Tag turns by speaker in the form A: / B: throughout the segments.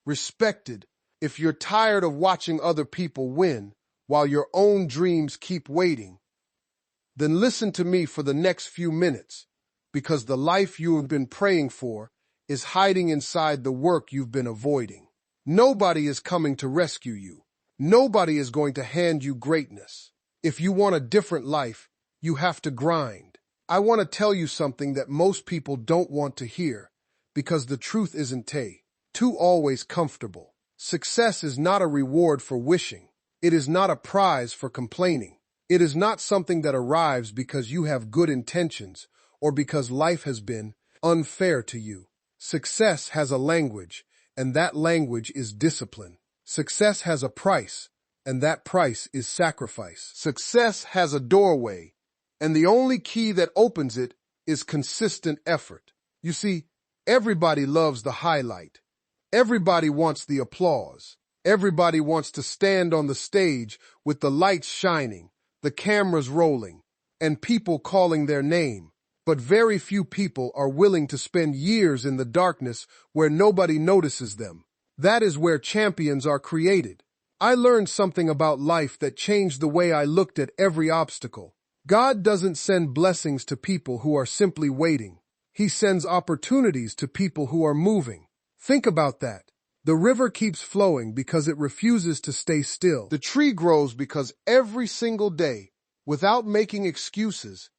A: respected, if you're tired of watching other people win while your own dreams keep waiting, then listen to me for the next few minutes, because the life you have been praying for is hiding inside the work you've been avoiding. Nobody is coming to rescue you. Nobody is going to hand you greatness. If you want a different life, you have to grind. I want to tell you something that most people don't want to hear, because the truth isn't too always comfortable. Success is not a reward for wishing. It is not a prize for complaining. It is not something that arrives because you have good intentions or because life has been unfair to you. Success has a language, and that language is discipline. Success has a price, and that price is sacrifice. Success has a doorway, and the only key that opens it is consistent effort. You see, everybody loves the highlight. Everybody wants the applause. Everybody wants to stand on the stage with the lights shining, the cameras rolling, and people calling their name. But very few people are willing to spend years in the darkness where nobody notices them. That is where champions are created. I learned something about life that changed the way I looked at every obstacle. God doesn't send blessings to people who are simply waiting. He sends opportunities to people who are moving. Think about that. The river keeps flowing because it refuses to stay still. The tree grows because every single day, without making excuses,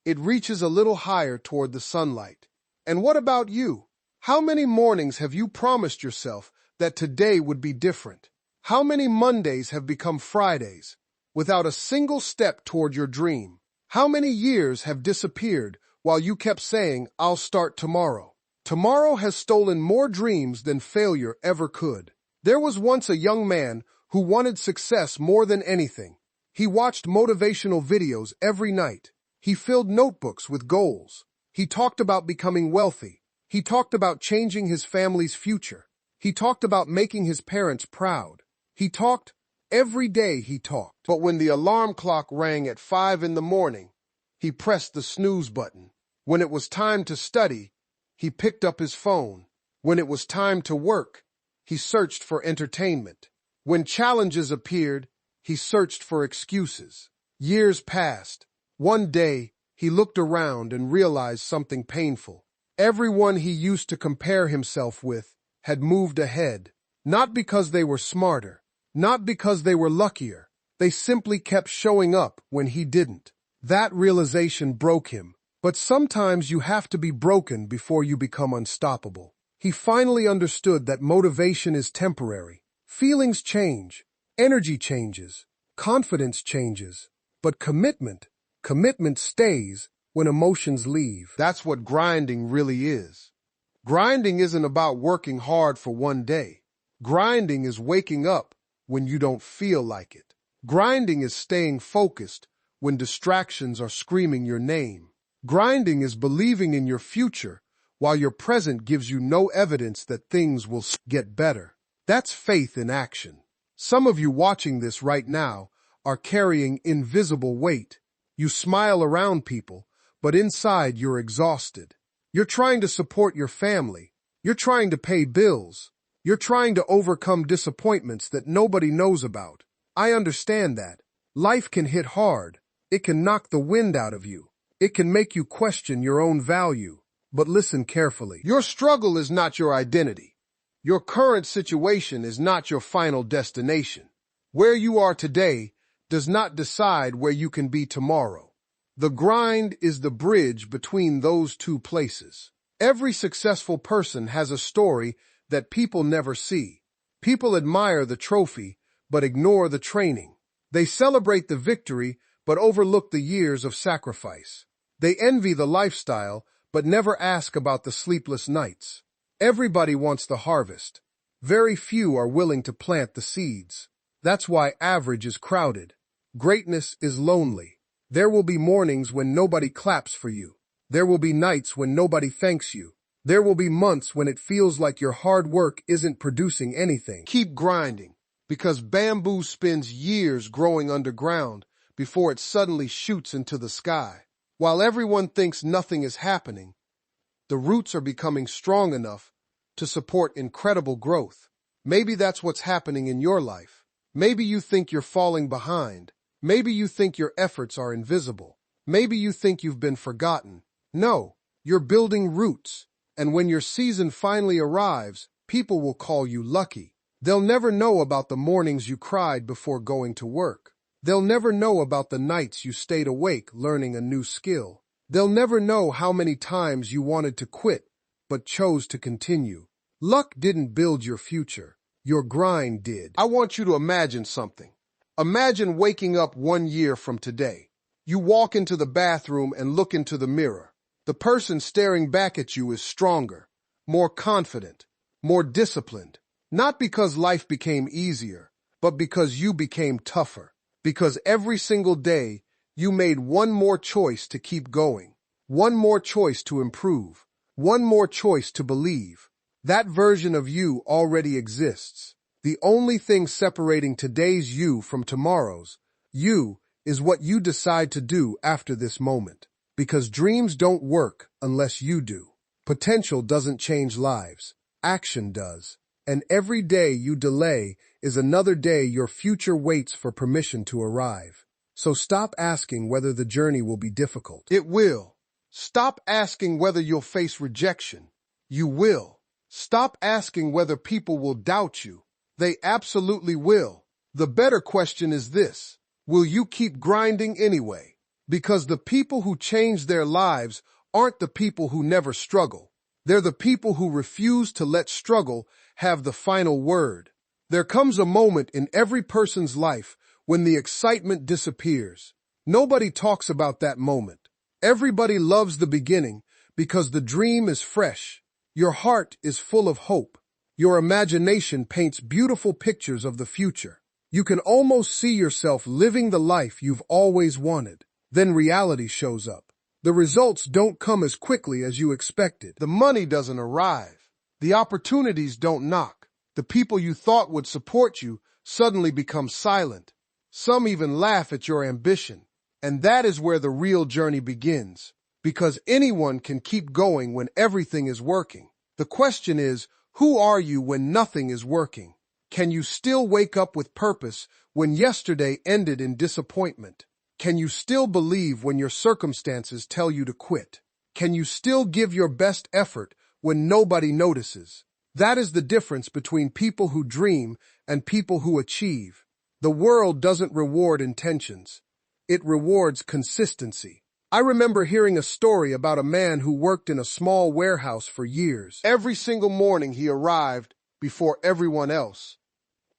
A: it reaches a little higher toward the sunlight. And what about you? How many mornings have you promised yourself that today would be different? How many Mondays have become Fridays without a single step toward your dream? How many years have disappeared while you kept saying, "I'll start tomorrow"? Tomorrow has stolen more dreams than failure ever could. There was once a young man who wanted success more than anything. He watched motivational videos every night. He filled notebooks with goals. He talked about becoming wealthy. He talked about changing his family's future. He talked about making his parents proud. He talked every day. But when the alarm clock rang at 5 in the morning, he pressed the snooze button. When it was time to study, he picked up his phone. When it was time to work, he searched for entertainment. When challenges appeared, he searched for excuses. Years passed. One day, he looked around and realized something painful. Everyone he used to compare himself with had moved ahead, not because they were smarter, not because they were luckier. They simply kept showing up when he didn't. That realization broke him. But sometimes you have to be broken before you become unstoppable. He finally understood that motivation is temporary. Feelings change, energy changes, confidence changes, but commitment stays when emotions leave. That's what grinding really is. Grinding isn't about working hard for one day. Grinding is waking up when you don't feel like it. Grinding is staying focused when distractions are screaming your name. Grinding is believing in your future while your present gives you no evidence that things will get better. That's faith in action. Some of you watching this right now are carrying invisible weight. You smile around people, but inside you're exhausted. You're trying to support your family. You're trying to pay bills. You're trying to overcome disappointments that nobody knows about. I understand that. Life can hit hard. It can knock the wind out of you. It can make you question your own value. But listen carefully. Your struggle is not your identity. Your current situation is not your final destination. Where you are today does not decide where you can be tomorrow. The grind is the bridge between those two places. Every successful person has a story that people never see. People admire the trophy, but ignore the training. They celebrate the victory, but overlook the years of sacrifice. They envy the lifestyle, but never ask about the sleepless nights. Everybody wants the harvest. Very few are willing to plant the seeds. That's why average is crowded. Greatness is lonely. There will be mornings when nobody claps for you. There will be nights when nobody thanks you. There will be months when it feels like your hard work isn't producing anything. Keep grinding, because bamboo spends years growing underground before it suddenly shoots into the sky. While everyone thinks nothing is happening, the roots are becoming strong enough to support incredible growth. Maybe that's what's happening in your life. Maybe you think you're falling behind. Maybe you think your efforts are invisible. Maybe you think you've been forgotten. No, you're building roots. And when your season finally arrives, people will call you lucky. They'll never know about the mornings you cried before going to work. They'll never know about the nights you stayed awake learning a new skill. They'll never know how many times you wanted to quit, but chose to continue. Luck didn't build your future. Your grind did. I want you to imagine something. Imagine waking up 1 year from today. You walk into the bathroom and look into the mirror. The person staring back at you is stronger, more confident, more disciplined. Not because life became easier, but because you became tougher. Because every single day, you made one more choice to keep going, one more choice to improve, one more choice to believe. That version of you already exists. The only thing separating today's you from tomorrow's you is what you decide to do after this moment. Because dreams don't work unless you do. Potential doesn't change lives. Action does. And every day you delay is another day your future waits for permission to arrive. So stop asking whether the journey will be difficult. It will. Stop asking whether you'll face rejection. You will. Stop asking whether people will doubt you. They absolutely will. The better question is this: will you keep grinding anyway? Because the people who change their lives aren't the people who never struggle. They're the people who refuse to let struggle have the final word. There comes a moment in every person's life when the excitement disappears. Nobody talks about that moment. Everybody loves the beginning because the dream is fresh. Your heart is full of hope. Your imagination paints beautiful pictures of the future. You can almost see yourself living the life you've always wanted. Then reality shows up. The results don't come as quickly as you expected. The money doesn't arrive. The opportunities don't knock. The people you thought would support you suddenly become silent. Some even laugh at your ambition. And that is where the real journey begins. Because anyone can keep going when everything is working. The question is, who are you when nothing is working? Can you still wake up with purpose when yesterday ended in disappointment? Can you still believe when your circumstances tell you to quit? Can you still give your best effort when nobody notices? That is the difference between people who dream and people who achieve. The world doesn't reward intentions. It rewards consistency. I remember hearing a story about a man who worked in a small warehouse for years. Every single morning he arrived before everyone else.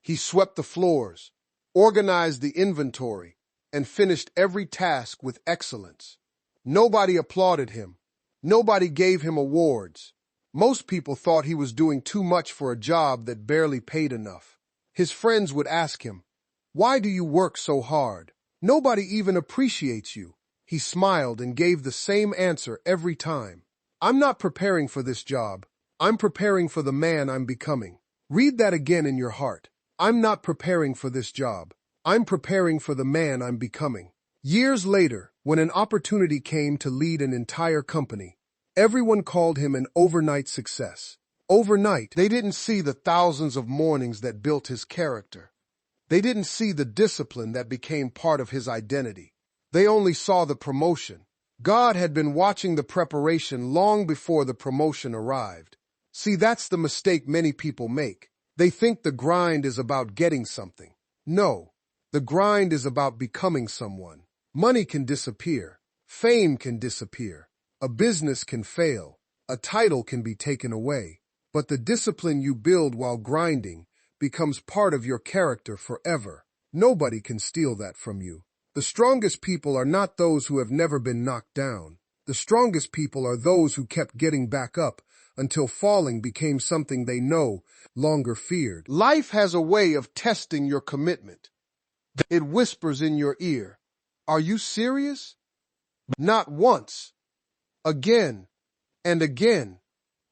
A: He swept the floors, organized the inventory, and finished every task with excellence. Nobody applauded him. Nobody gave him awards. Most people thought he was doing too much for a job that barely paid enough. His friends would ask him, "Why do you work so hard? Nobody even appreciates you." He smiled and gave the same answer every time. "I'm not preparing for this job. I'm preparing for the man I'm becoming." Read that again in your heart. I'm not preparing for this job. I'm preparing for the man I'm becoming. Years later, when an opportunity came to lead an entire company, everyone called him an overnight success. Overnight, they didn't see the thousands of mornings that built his character. They didn't see the discipline that became part of his identity. They only saw the promotion. God had been watching the preparation long before the promotion arrived. See, that's the mistake many people make. They think the grind is about getting something. No, the grind is about becoming someone. Money can disappear. Fame can disappear. A business can fail. A title can be taken away. But the discipline you build while grinding becomes part of your character forever. Nobody can steal that from you. The strongest people are not those who have never been knocked down. The strongest people are those who kept getting back up until falling became something they no longer feared. Life has a way of testing your commitment. It whispers in your ear, "Are you serious?" Not once. Again, and again,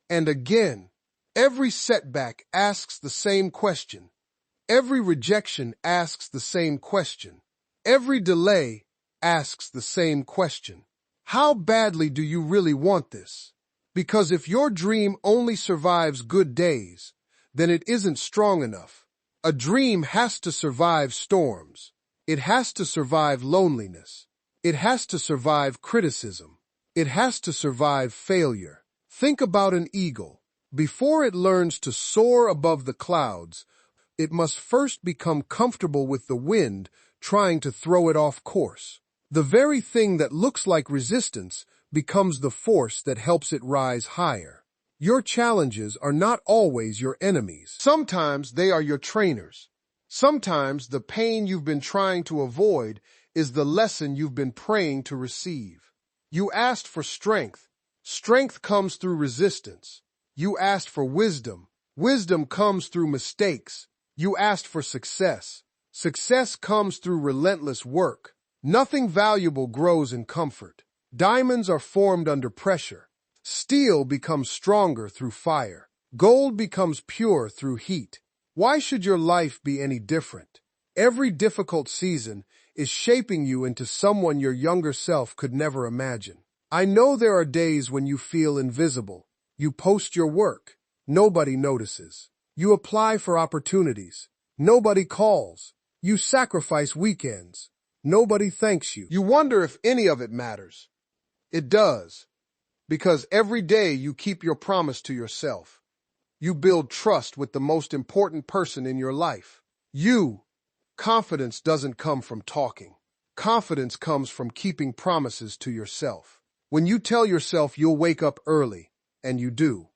A: and again. Every setback asks the same question. Every rejection asks the same question. Every delay asks the same question. How badly do you really want this? Because if your dream only survives good days, then it isn't strong enough. A dream has to survive storms. It has to survive loneliness. It has to survive criticism. It has to survive failure. Think about an eagle. Before it learns to soar above the clouds, it must first become comfortable with the wind trying to throw it off course. The very thing that looks like resistance becomes the force that helps it rise higher. Your challenges are not always your enemies. Sometimes they are your trainers. Sometimes the pain you've been trying to avoid is the lesson you've been praying to receive. You asked for strength. Strength comes through resistance. You asked for wisdom. Wisdom comes through mistakes. You asked for success. Success comes through relentless work. Nothing valuable grows in comfort. Diamonds are formed under pressure. Steel becomes stronger through fire. Gold becomes pure through heat. Why should your life be any different? Every difficult season is shaping you into someone your younger self could never imagine. I know there are days when you feel invisible. You post your work. Nobody notices. You apply for opportunities. Nobody calls. You sacrifice weekends. Nobody thanks you. You wonder if any of it matters. It does. Because every day you keep your promise to yourself. You build trust with the most important person in your life. You. Confidence doesn't come from talking. Confidence comes from keeping promises to yourself. When you tell yourself you'll wake up early, and you do.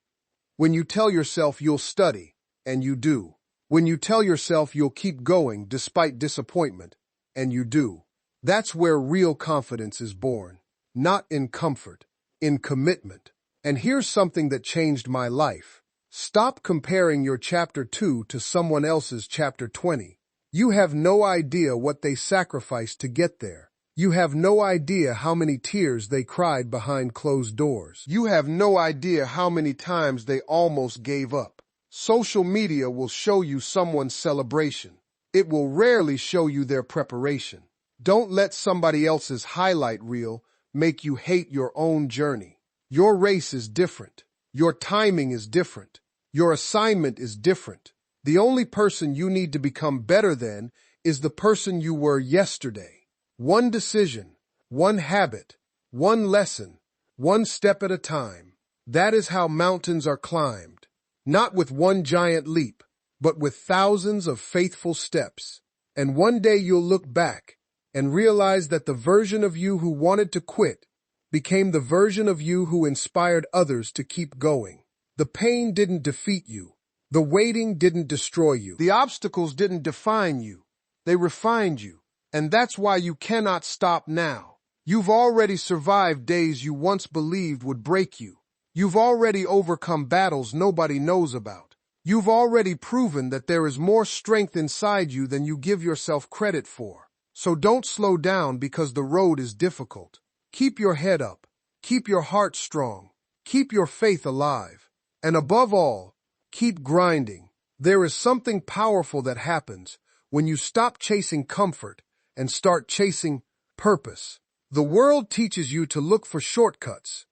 A: When you tell yourself you'll study, and you do. When you tell yourself you'll keep going despite disappointment, and you do. That's where real confidence is born. Not in comfort, in commitment. And here's something that changed my life. Stop comparing your chapter 2 to someone else's chapter 20. You have no idea what they sacrificed to get there. You have no idea how many tears they cried behind closed doors. You have no idea how many times they almost gave up. Social media will show you someone's celebration. It will rarely show you their preparation. Don't let somebody else's highlight reel make you hate your own journey. Your race is different. Your timing is different. Your assignment is different. The only person you need to become better than is the person you were yesterday. One decision, one habit, one lesson, one step at a time. That is how mountains are climbed. Not with one giant leap, but with thousands of faithful steps. And one day you'll look back and realize that the version of you who wanted to quit became the version of you who inspired others to keep going. The pain didn't defeat you. The waiting didn't destroy you. The obstacles didn't define you. They refined you. And that's why you cannot stop now. You've already survived days you once believed would break you. You've already overcome battles nobody knows about. You've already proven that there is more strength inside you than you give yourself credit for. So don't slow down because the road is difficult. Keep your head up. Keep your heart strong. Keep your faith alive. And above all, keep grinding. There is something powerful that happens when you stop chasing comfort and start chasing purpose. The world teaches you to look for shortcuts.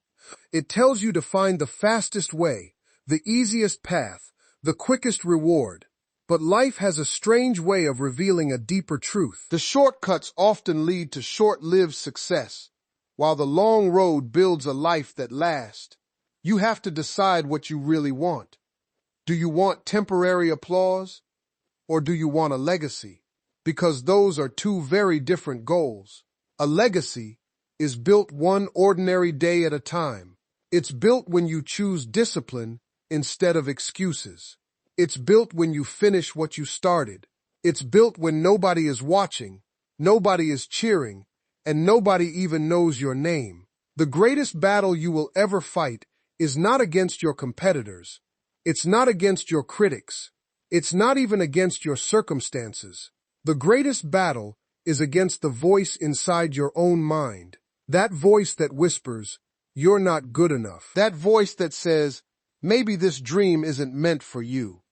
A: It tells you to find the fastest way, the easiest path, the quickest reward. But life has a strange way of revealing a deeper truth. The shortcuts often lead to short-lived success, while the long road builds a life that lasts. You have to decide what you really want. Do you want temporary applause, or do you want a legacy? Because those are two very different goals. A legacy is built one ordinary day at a time. It's built when you choose discipline instead of excuses. It's built when you finish what you started. It's built when nobody is watching, nobody is cheering, and nobody even knows your name. The greatest battle you will ever fight is not against your competitors. It's not against your critics. It's not even against your circumstances. The greatest battle is against the voice inside your own mind. That voice that whispers, "You're not good enough." That voice that says, "Maybe this dream isn't meant for you."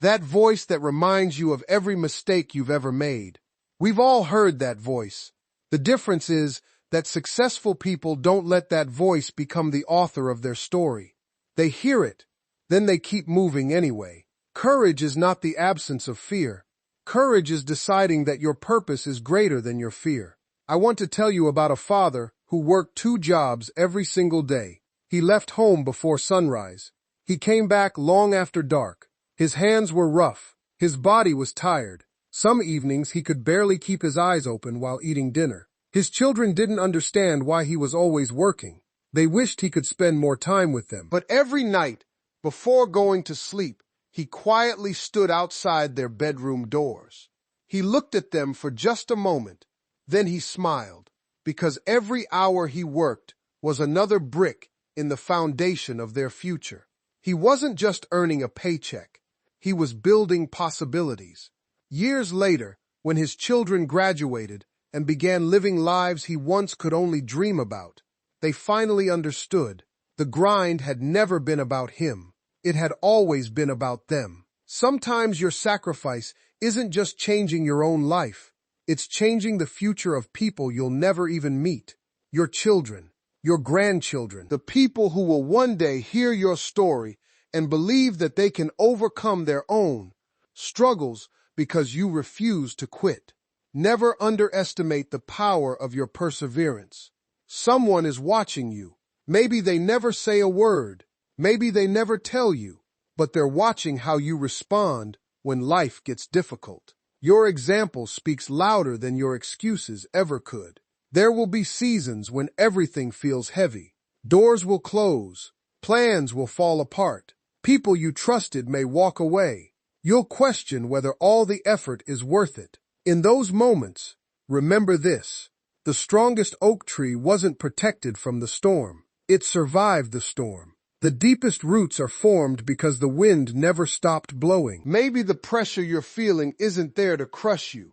A: That voice that reminds you of every mistake you've ever made. We've all heard that voice. The difference is that successful people don't let that voice become the author of their story. They hear it, then they keep moving anyway. Courage is not the absence of fear. Courage is deciding that your purpose is greater than your fear. I want to tell you about a father who worked 2 jobs every single day. He left home before sunrise. He came back long after dark. His hands were rough. His body was tired. Some evenings he could barely keep his eyes open while eating dinner. His children didn't understand why he was always working. They wished he could spend more time with them. But every night, before going to sleep, he quietly stood outside their bedroom doors. He looked at them for just a moment. Then he smiled, because every hour he worked was another brick in the foundation of their future. He wasn't just earning a paycheck. He was building possibilities. Years later, when his children graduated and began living lives he once could only dream about, they finally understood. The grind had never been about him. It had always been about them. Sometimes your sacrifice isn't just changing your own life. It's changing the future of people you'll never even meet. Your children, your grandchildren, the people who will one day hear your story and believe that they can overcome their own struggles because you refuse to quit. Never underestimate the power of your perseverance. Someone is watching you. Maybe they never say a word. Maybe they never tell you, but they're watching how you respond when life gets difficult. Your example speaks louder than your excuses ever could. There will be seasons when everything feels heavy. Doors will close. Plans will fall apart. People you trusted may walk away. You'll question whether all the effort is worth it. In those moments, remember this: the strongest oak tree wasn't protected from the storm. It survived the storm. The deepest roots are formed because the wind never stopped blowing. Maybe the pressure you're feeling isn't there to crush you.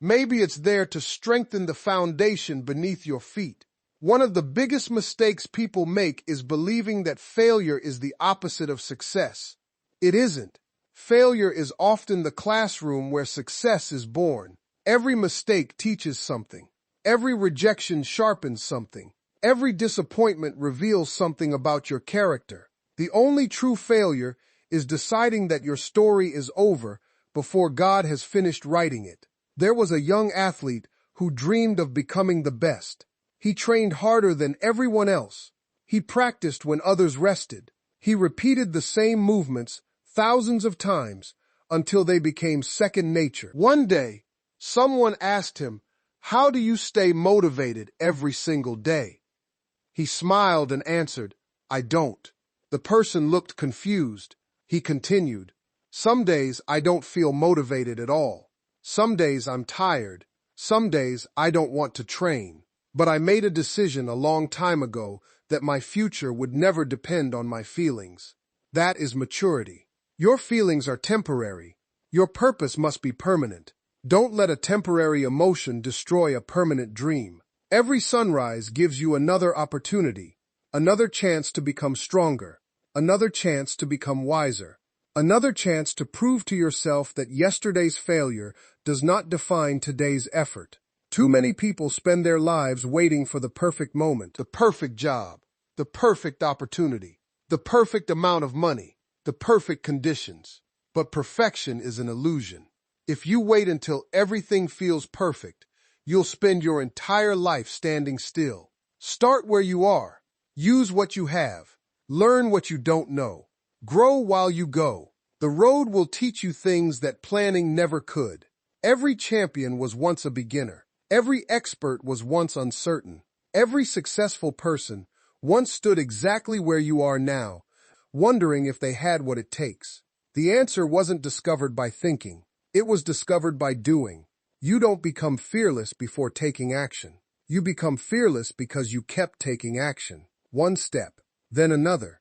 A: Maybe it's there to strengthen the foundation beneath your feet. One of the biggest mistakes people make is believing that failure is the opposite of success. It isn't. Failure is often the classroom where success is born. Every mistake teaches something. Every rejection sharpens something. Every disappointment reveals something about your character. The only true failure is deciding that your story is over before God has finished writing it. There was a young athlete who dreamed of becoming the best. He trained harder than everyone else. He practiced when others rested. He repeated the same movements thousands of times until they became second nature. One day, someone asked him, "How do you stay motivated every single day?" He smiled and answered, "I don't." The person looked confused. He continued, "Some days I don't feel motivated at all. Some days I'm tired. Some days I don't want to train. But I made a decision a long time ago that my future would never depend on my feelings." That is maturity. Your feelings are temporary. Your purpose must be permanent. Don't let a temporary emotion destroy a permanent dream. Every sunrise gives you another opportunity, another chance to become stronger, another chance to become wiser, another chance to prove to yourself that yesterday's failure does not define today's effort. Too many people spend their lives waiting for the perfect moment, the perfect job, the perfect opportunity, the perfect amount of money, the perfect conditions. But perfection is an illusion. If you wait until everything feels perfect, you'll spend your entire life standing still. Start where you are. Use what you have. Learn what you don't know. Grow while you go. The road will teach you things that planning never could. Every champion was once a beginner. Every expert was once uncertain. Every successful person once stood exactly where you are now, wondering if they had what it takes. The answer wasn't discovered by thinking. It was discovered by doing. You don't become fearless before taking action. You become fearless because you kept taking action. One step, then another,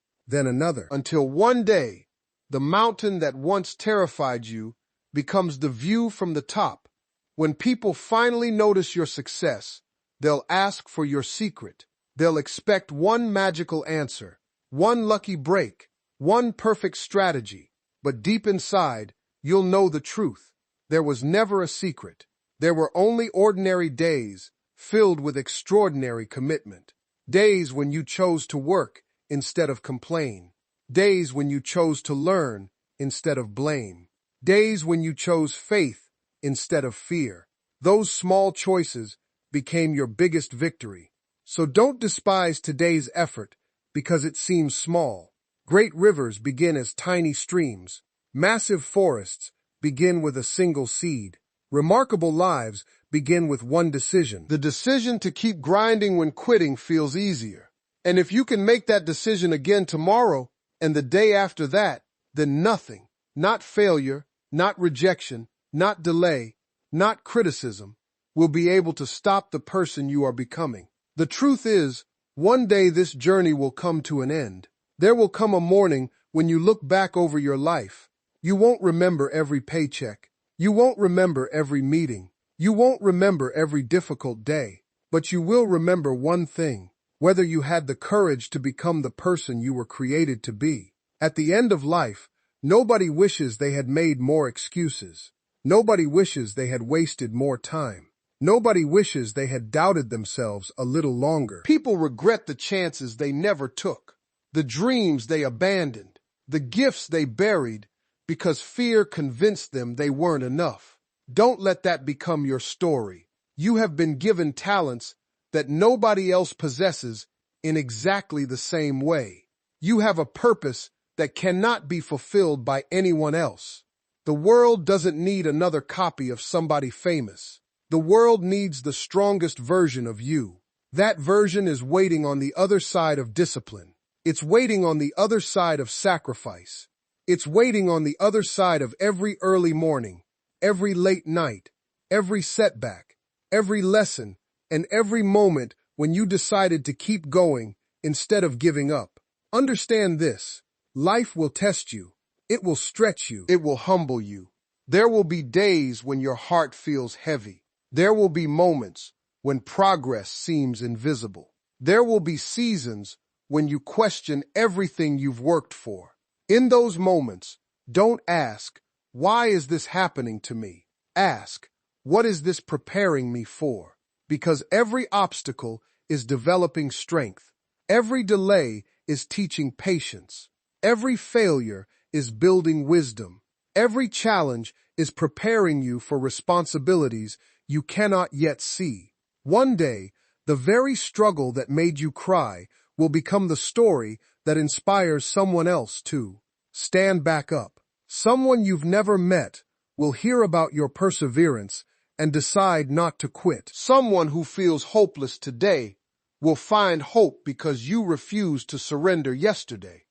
A: until one day, the mountain that once terrified you becomes the view from the top. When people finally notice your success, they'll ask for your secret. They'll expect one magical answer, one lucky break, one perfect strategy. But deep inside, you'll know the truth. There was never a secret. There were only ordinary days filled with extraordinary commitment. Days when you chose to work instead of complain. Days when you chose to learn instead of blame. Days when you chose faith instead of fear. Those small choices became your biggest victory. So don't despise today's effort because it seems small. Great rivers begin as tiny streams. Massive forests begin with a single seed. Remarkable lives begin with one decision. The decision to keep grinding when quitting feels easier. And if you can make that decision again tomorrow and the day after that, then nothing, not failure, not rejection, not delay, not criticism, will be able to stop the person you are becoming. The truth is, one day this journey will come to an end. There will come a morning when you look back over your life. You won't remember every paycheck. You won't remember every meeting. You won't remember every difficult day. But you will remember one thing, whether you had the courage to become the person you were created to be. At the end of life, nobody wishes they had made more excuses. Nobody wishes they had wasted more time. Nobody wishes they had doubted themselves a little longer. People regret the chances they never took, the dreams they abandoned, the gifts they buried, because fear convinced them they weren't enough. Don't let that become your story. You have been given talents that nobody else possesses in exactly the same way. You have a purpose that cannot be fulfilled by anyone else. The world doesn't need another copy of somebody famous. The world needs the strongest version of you. That version is waiting on the other side of discipline. It's waiting on the other side of sacrifice. It's waiting on the other side of every early morning, every late night, every setback, every lesson, and every moment when you decided to keep going instead of giving up. Understand this. Life will test you. It will stretch you. It will humble you. There will be days when your heart feels heavy. There will be moments when progress seems invisible. There will be seasons when you question everything you've worked for. In those moments, don't ask, why is this happening to me? Ask, what is this preparing me for? Because every obstacle is developing strength. Every delay is teaching patience. Every failure is building wisdom. Every challenge is preparing you for responsibilities you cannot yet see. One day, the very struggle that made you cry will become the story that inspires someone else to stand back up. Someone you've never met will hear about your perseverance and decide not to quit. Someone who feels hopeless today will find hope because you refused to surrender yesterday.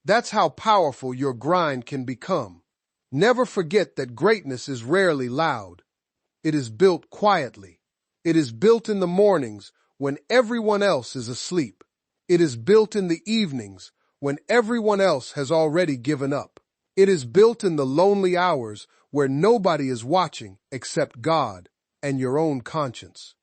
A: That's how powerful your grind can become. Never forget that greatness is rarely loud. It is built quietly. It is built in the mornings when everyone else is asleep. It is built in the evenings when everyone else has already given up. It is built in the lonely hours where nobody is watching except God and your own conscience.